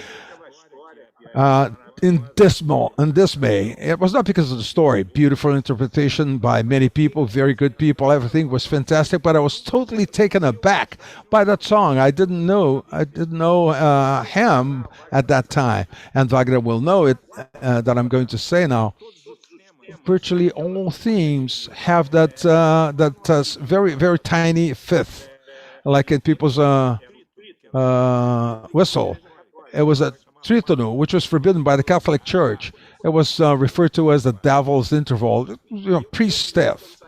in dismay. It was not because of the story. Beautiful interpretation by many people, very good people. Everything was fantastic, but I was totally taken aback by that song. I didn't know him at that time, and Wagner will know it. That I'm going to say now. Virtually all themes have that very very tiny fifth, like in people's whistle. It was a tritonu, which was forbidden by the Catholic Church. It was referred to as the devil's interval, priest stuff.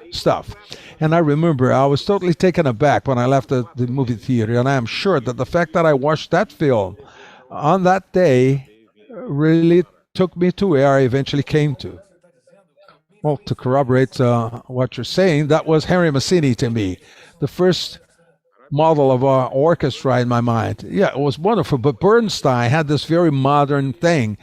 And I remember I was totally taken aback when I left the movie theater, and I am sure that the fact that I watched that film on that day really took me to where I eventually came to. Well, to corroborate what you're saying, that was Henry Mancini to me, the first model of our orchestra in my mind. Yeah, it was wonderful, but Bernstein had this very modern thing.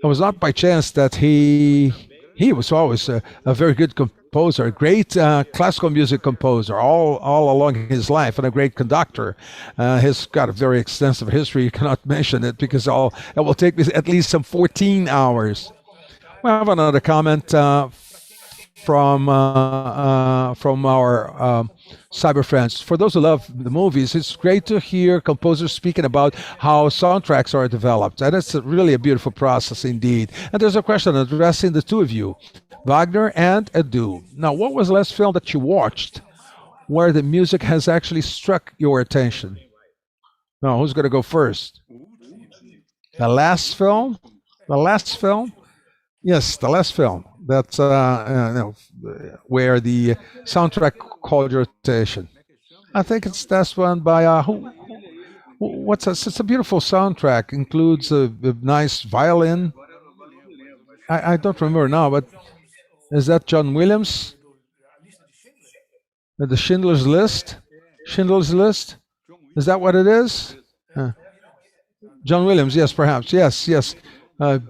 It was not by chance that he was always a very good composer, a great classical music composer all along his life, and a great conductor. He's got a very extensive history. You cannot mention it because it will take me at least some 14 hours. We have another comment from our cyber friends. For those who love the movies, it's great to hear composers speaking about how soundtracks are developed. And it's really a beautiful process indeed. And there's a question addressing the two of you, Wagner and Edu. Now, what was the last film that you watched where the music has actually struck your attention? Now, who's going to go first? The last film? The last film? Yes, the last film. That's where the soundtrack called your attention. I think it's this one by it's a beautiful soundtrack. Includes a nice violin. I don't remember now, but is that John Williams? The Schindler's List? Schindler's List? Is that what it is? John Williams, yes, perhaps. Yes.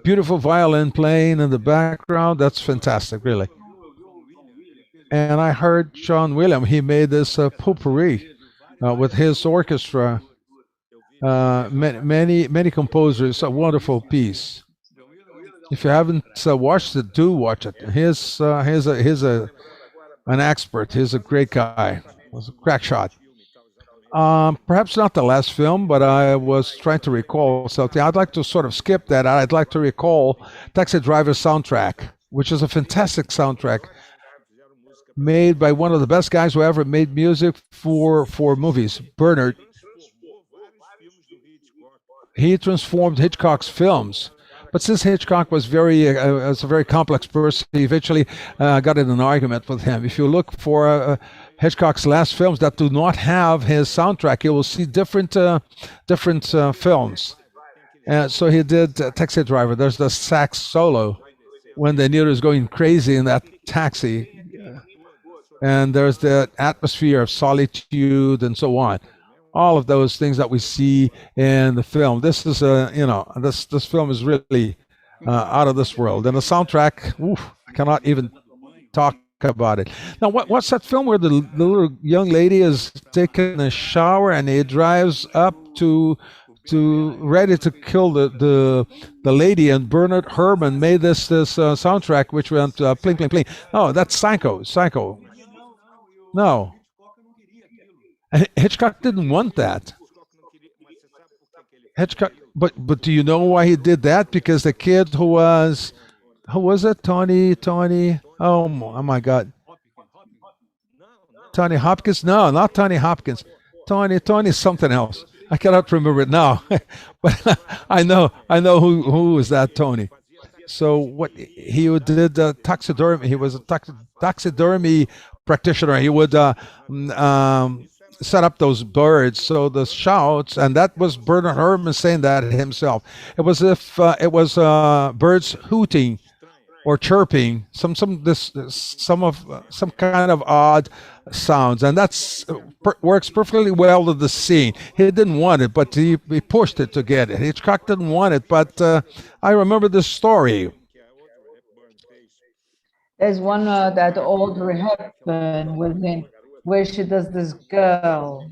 Beautiful violin playing in the background. That's fantastic, really. And I heard John Williams, he made this potpourri with his orchestra. Many composers, a wonderful piece. If you haven't watched it, do watch it. He's an expert. He's a great guy. Was a crack shot. Perhaps not the last film, but I was trying to recall something. I'd like to sort of skip that. I'd like to recall Taxi Driver soundtrack, which is a fantastic soundtrack made by one of the best guys who ever made music for movies, Bernard. He transformed Hitchcock's films. But since Hitchcock was a very complex person, he eventually got in an argument with him. If you look for Hitchcock's last films that do not have his soundtrack, you will see different films. So he did Taxi Driver. There's the sax solo when De Niro is going crazy in that taxi. And there's the atmosphere of solitude and so on. All of those things that we see in the film. This is this film is really out of this world. And the soundtrack, I cannot even talk about it. Now, what's that film where the little young lady is taking a shower and he drives up to ready to kill the lady, and Bernard Herrmann made this soundtrack which went pling pling pling. Oh, that's Psycho. No. Hitchcock didn't want that. Hitchcock, but do you know why he did that? Because the kid who was it? Tony. Oh my God. Tony Hopkins? No, not Tony Hopkins. Tony something else. I cannot remember it now. But I know who is that Tony. So what he did taxidermy. He was a taxidermy practitioner. He would set up those birds, so the shouts, and that was Bernard Herrmann saying that himself. It was if it was birds hooting or chirping, some kind of odd sounds, and that's works perfectly well with the scene. He didn't want it, but he pushed it to get it. Hitchcock didn't want it, but I remember this story. There's one that Audrey Hepburn was in, where she does this girl.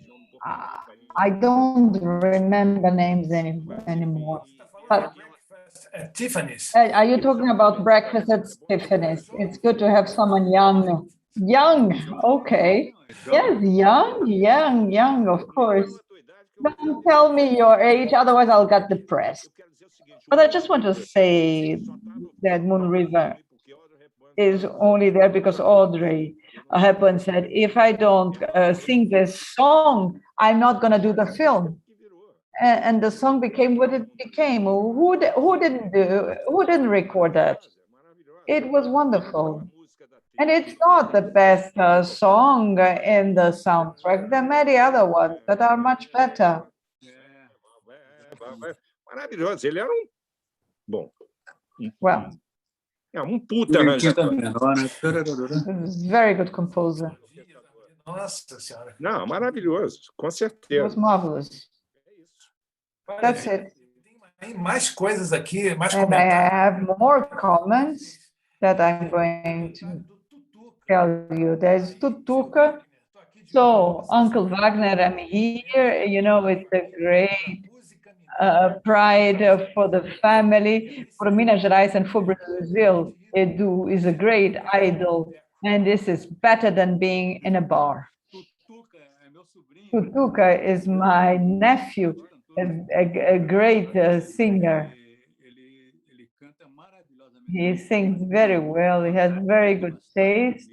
I don't remember names anymore. But at Tiffany's. Are you talking about Breakfast at Tiffany's? It's good to have someone young. Young, okay. Yes, young, of course. Don't tell me your age, otherwise I'll get depressed. But I just want to say that Moon River is only there because Audrey Hepburn said, if I don't sing this song, I'm not going to do the film. And the song became what it became. Who didn't record that? It was wonderful. And it's not the best song in the soundtrack. There are many other ones that are much better. Maravilhoso. Ele era bom. Well, Puta arranjador. Very good composer. Nossa Senhora. Não, maravilhoso, com certeza. It was marvelous. That's it. Tem mais coisas aqui, mais and comentários. I have more comments that I'm going to tell you. There's Tutuca. So, Uncle Wagner, I'm here. You know, it's a great pride for the family, for Minas Gerais and for Brazil. Edu is a great idol, and this is better than being in a bar. Tutuca is my nephew, a great singer. He sings very well, he has very good taste,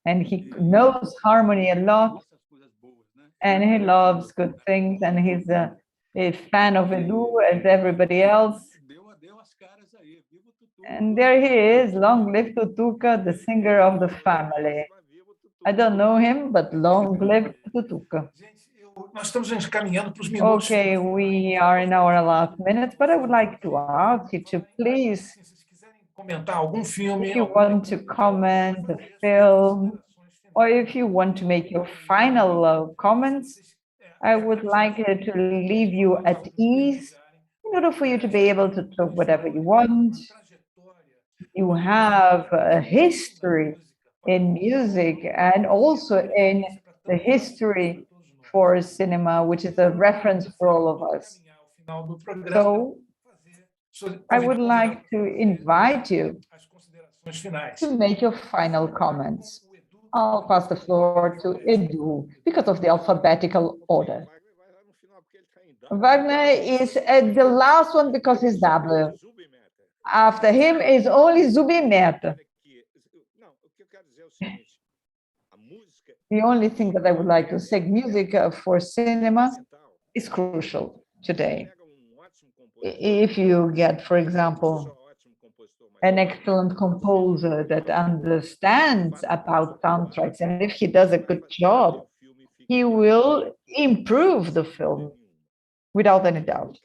and he knows harmony a lot, and he loves good things, and he's a fan of Edu as everybody else. And there he is, long live Tutuca, the singer of the family. I don't know him, but long live Tutuca. Nós estamos encaminhando para os minutos. Okay, we are in our last minutes, but I would like to ask you to please, Comentar algum filme, if you want to comment a film, or if you want to make your final comments, I would like to leave you at ease in order for you to be able to talk whatever you want. You have a history in music and also in the history for cinema, which is a reference for all of us. So I would like to invite you to make your final comments. I'll pass the floor to Edu because of the alphabetical order. Wagner is the last one because he's W. After him is only Zubimeta. The only thing that I would like to say, music for cinema is crucial today. If you get, for example, an excellent composer that understands about soundtracks, and if he does a good job, he will improve the film without any doubt.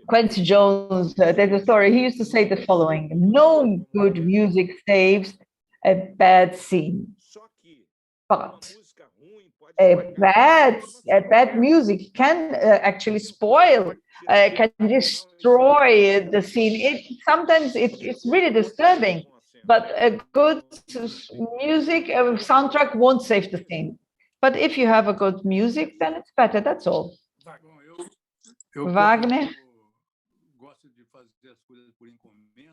Quincy Jones, there's a story, he used to say the following: no good music saves a bad scene, but a bad music can actually spoil, can destroy the scene. Sometimes it's really disturbing, but a good music soundtrack won't save the scene. But if you have a good music, then it's better, that's all. Wagner?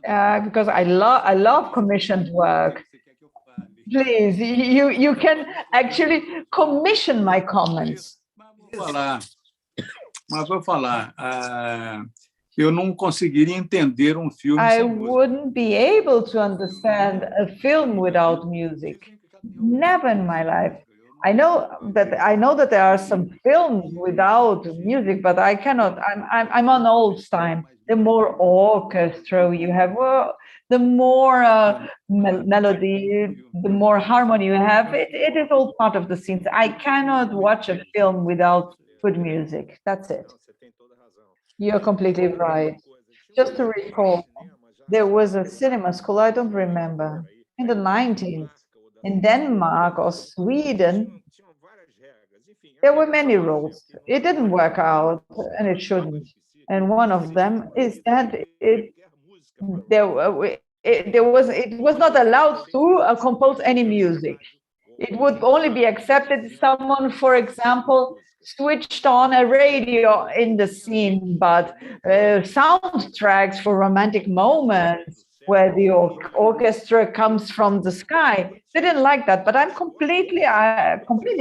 Because I love commissioned work. Please, you can actually commission my comments. Mas vou falar. Eu não conseguiria entender filme I sem música. wouldn't be able to understand a film without music. Never in my life. I know that there are some films without music, but I cannot. I'm on old time. The more orchestra you have, the more melody, the more harmony you have. It is all part of the scenes. I cannot watch a film without good music. That's it. You're completely right. Just to recall, there was a cinema school, I don't remember, in the 90s, in Denmark or Sweden. There were many rules. It didn't work out, and it shouldn't. And one of them is that it was not allowed to compose any music. It would only be accepted if someone, for example, switched on a radio in the scene, but soundtracks for romantic moments where the orchestra comes from the sky, they didn't like that. But I'm completely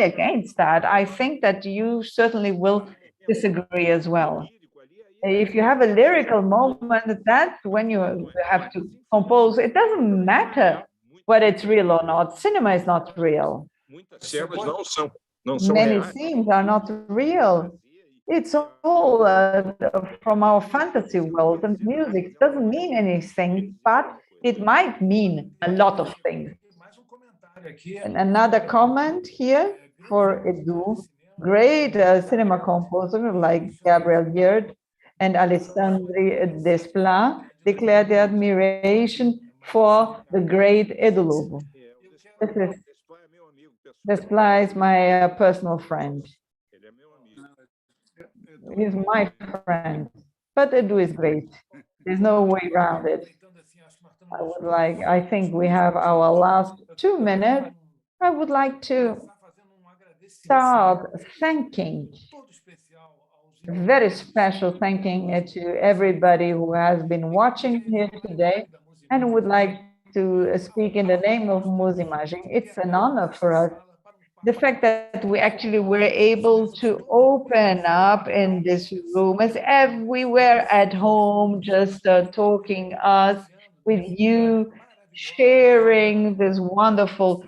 against that. I think that you certainly will disagree as well. If you have a lyrical moment, that's when you have to compose. It doesn't matter whether it's real or not. Cinema is not real. Many scenes are not real. It's all from our fantasy world, and music doesn't mean anything, but it might mean a lot of things. And another comment here for Edu, great cinema composer like Gabriel Yerd and Alessandri Desplat declare their admiration for the great Edu Lobo. Desplat is my personal friend. He's my friend, but Edu is great. There's no way around it. I think we have our last 2 minutes. I would like to start thanking, very special thanking to everybody who has been watching here today, and would like to speak in the name of Musimagem. It's an honor for us. The fact that we actually were able to open up in this room as everywhere at home, just talking us with you, sharing these wonderful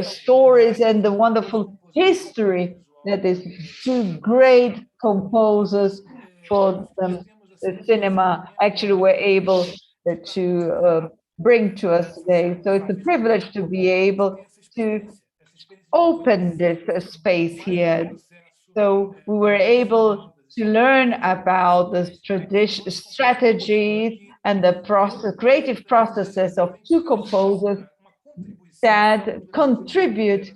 stories and the wonderful history that is two great composers for the cinema actually were able to bring to us today. So it's a privilege to be able to open this space here. So we were able to learn about the strategies and the creative processes of two composers that contribute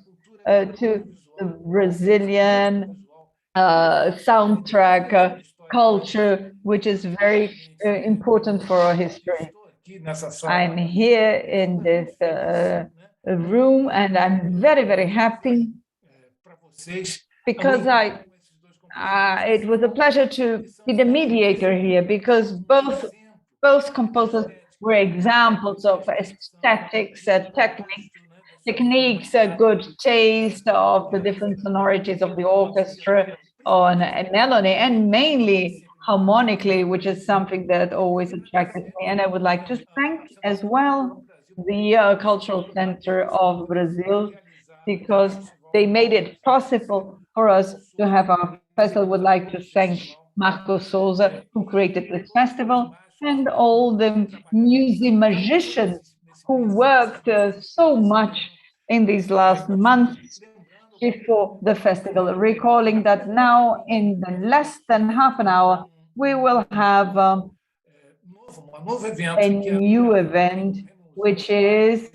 to the Brazilian soundtrack culture, which is very important for our history. I'm here in this room, and I'm very, very happy because it was a pleasure to be the mediator here, because both composers were examples of aesthetics, techniques, good taste of the different sonorities of the orchestra on a melody, and mainly harmonically, which is something that always attracted me. And I would like to thank as well the Cultural Center of Brazil, because they made it possible for us to have our festival. I would like to thank Marco Souza, who created this festival, and all the music magicians who worked so much in these last months before the festival, recalling that now in less than half an hour, we will have a new event, which is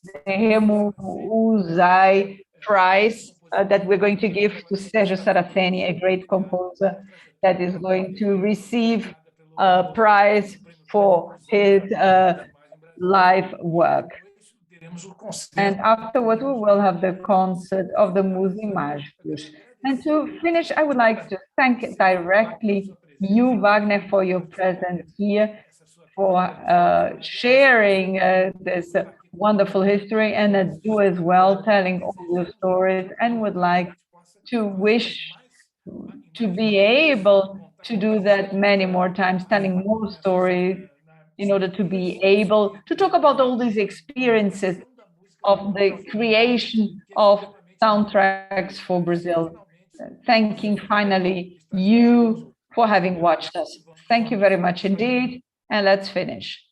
the Remo Uzai Prize that we're going to give to Sergio Saraceni, a great composer that is going to receive a prize for his live work. And afterwards, we will have the concert of the Musimagos. And to finish, I would like to thank directly you, Wagner, for your presence here, for sharing this wonderful history, and you as well, telling all your stories, and would like to wish to be able to do that many more times, telling more stories in order to be able to talk about all these experiences of the creation of soundtracks for Brazil. Thanking finally you for having watched us. Thank you very much indeed, and let's finish.